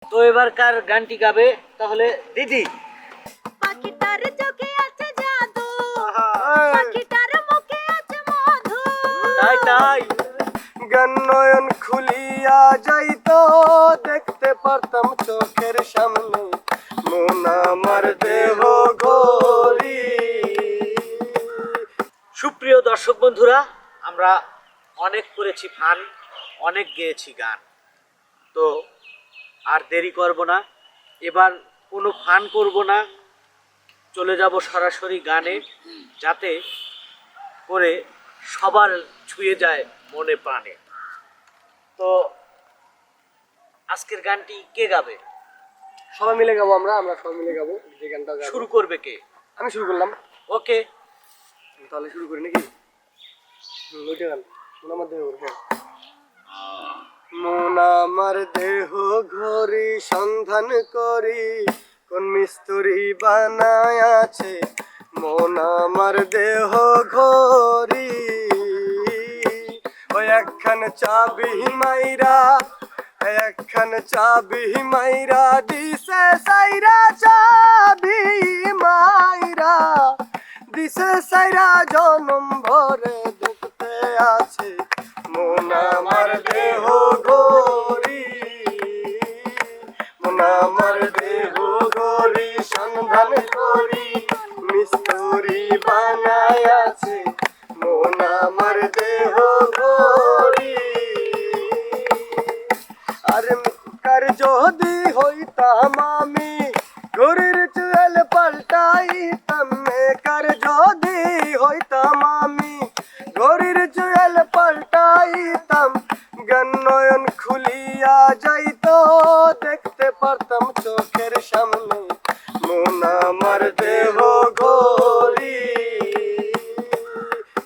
তো এবারকার গানটি গাবে তাহলে দিদি। পাখিটার চোখে আছে জাদু, পাখিটার মুখে আছে মধু। তাই তাই গান নয়ন খুলিয়া যাইতো, দেখতে পারতাম চোখের সামনে মন আমার দেহ ঘড়ি। সুপ্রিয় দর্শক বন্ধুরা, আমরা অনেক করেছি ফান, অনেক গেয়েছি গান, তো আর দেরি করব না, এবার কোনো ফান করব না, চলে যাব সরাসরি গানে, যাতে করে সবার ছুঁয়ে যায় মনে প্রাণে। তো আজকের গানটি কে গাবে? সবাই মিলে গাবো, আমরা সবাই মিলে গাবো যে গানটা গাবো। শুরু করবে কে? আমি শুরু করলাম। ওকে, তাহলে শুরু করি নাকি? ওইটা গান মন আমার দেহ ঘড়ি। মন আমার দেহ ঘড়ি সন্ধান করি, কোন মিস্ত্রি বানায় আছে মন আমার দেহ ঘড়ি। ওই একখান চাবি মাইরা, একখান চাবি মাইরা দিছে সাইরা, চাবি মাইরা দিছে সাইরা জনম ভরে দেখতে আছে মন আমার দেহ ঘড়ি। মন আমার দেহ ঘড়ি সন্ধান করি, মিস্ত্রি বানায় আছে মন আমার দেহ ঘড়ি। আর কার যদি হইতাম আমি ঘড়ির চুয়েল পাল্টাইতাম, কার যদি হইতাম আমি ঘড়ির চুয়েল পাল্টাইতাম, জ্ঞান নয়ন খুলিয়া যাইতো, দেখতে পারতাম চোখের সামনে মন আমার দেহ ঘড়ি।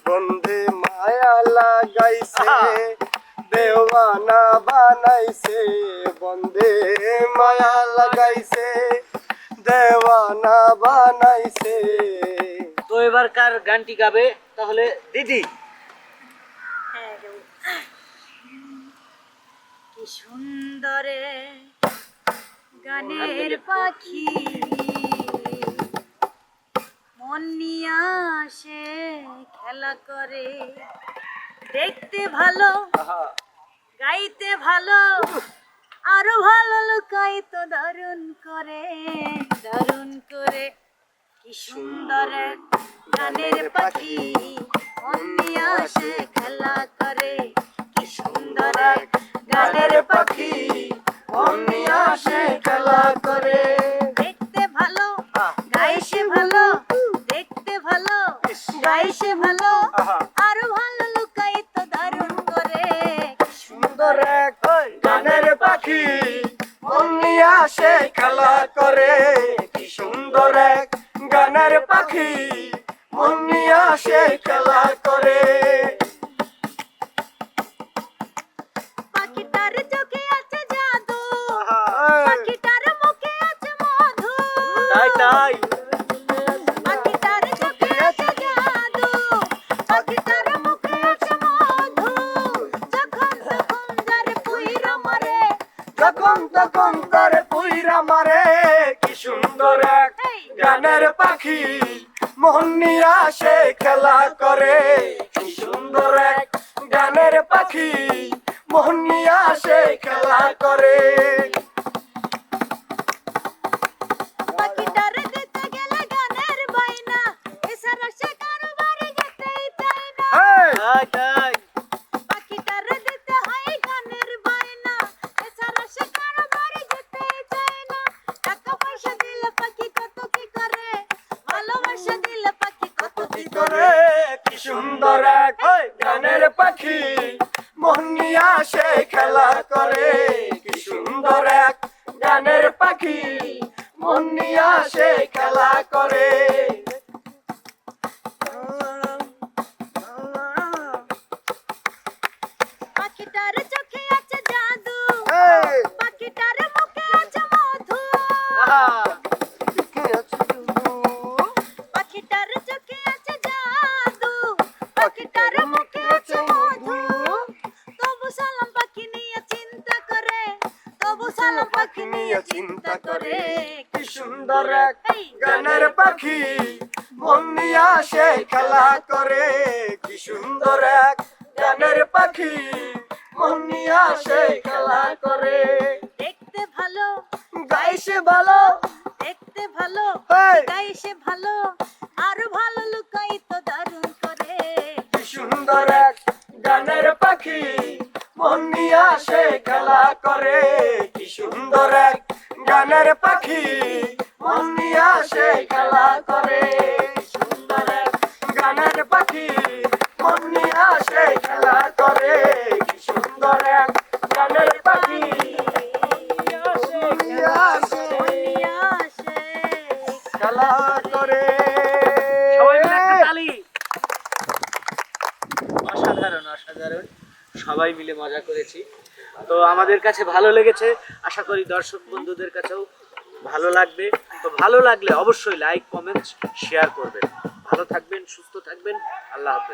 বন্ধে মায়া লাগাইছে, দেওয়ানা বানাইছে, বন্ধে মায়া লাগাইছে, দেওয়ানা বানাইছে। তো এবারকার গানটি গাবে তাহলে দিদি। হ্যাঁ, গাবো। কি সুন্দরে গানের পাখি মন নিয়ে আসে খেলা করে, দেখতে ভালো গাইতে ভালো, আরো ভালো লুকাই তো দারুণ করে, দারুণ করে। কি সুন্দর গানের পাখি মন নিয়ে আসে খেলা করে, কি সুন্দর গানের পাখি মন নিয়ে আসে খেলা করে। দেখতে ভালো গাইছে ভালো, দেখতে ভালো গাইছে ভালো, আরো ভালো লুকাই তো দারুণ করে। সুন্দর এক গানের পাখি মন নিয়ে আসে খেলা করে, কি সুন্দর এক গানের পাখি মন নিয়ে আসে খেলা করে। পাখিটার চোখে আছে জাদু, পাখিটার মুখে আছে মধু। তাই তাই পাখিটার চোখে আছে জাদু, পাখিটার মুখে আছে মধু। যখন তখন যারে পুইরা মারে, যখন তখন তারে পুইরা মারে, কি সুন্দর এক গানের পাখি মন নিয়ে আসে খেলা করে, কি সুন্দর এক গানের পাখি মন নিয়ে আসে খেলা করে। পাখিটার দিতে গেলে গানের বাইনা, এছাড়া সে কারো বাড়ি যেতেই চায় না। তাই তাই পাখিটার দিতে হয় গানের বায়না, এছাড়া সে কারো বাড়ি যেতেই চায় না। টাকা পয়সা দিলে পাখি কত কি করে, ভালোবাসা দিলে পাখি কত কি করে। কি সুন্দর এক গানের পাখি মন নিয়ে আসে খেলা করে, কি সুন্দর এক গানের পাখি মন নিয়ে আসে খেলা করে। পাখিটার চোখে আছে জাদু, এই, পাখিটার মুখে আছে মধু। কি আছে তুমি? পাখিটার চোখে আছে জাদু, পাখিটার মুখে আছে মধু। তবু সালাম পাখি নিয়ে চিন্তা করে, তবু সালাম পাখি নিয়ে নিয়ে চিন্তা করে কি সুন্দর এক গানের পাখি মন নিয়ে আসে খেলা করে কি সুন্দর এক গানের পাখি মন নিয়ে আসে খেলা করে দেখতে ভালো গাইছে ভালো দেখতে ভালো হেই! গাইছে ভালো আরো ভালো লুকাই তো দারুণ করে কি সুন্দর এক গানের পাখি মন নিয়ে আসে খেলা করে কি সুন্দর এক গানের পাখি মন নিয়ে আসে খেলা করে কি সুন্দর এক গানের পাখি মন নিয়ে আসে খেলা করে কি সুন্দর এক গানের পাখি মন নিয়ে আসে নিয়ে আসে খেলা করে সবাই মিলে একটা তালি। অসাধারণ অসাধারণ, সবাই মিলে মজা করেছি। তো আমাদের কাছে ভালো লেগেছে, আশা করি দর্শক বন্ধুদের কাছেও ভালো লাগবে। তো ভালো লাগলে অবশ্যই লাইক কমেন্ট শেয়ার করবেন। ভালো থাকবেন, সুস্থ থাকবেন, আল্লাহ হাফেজ।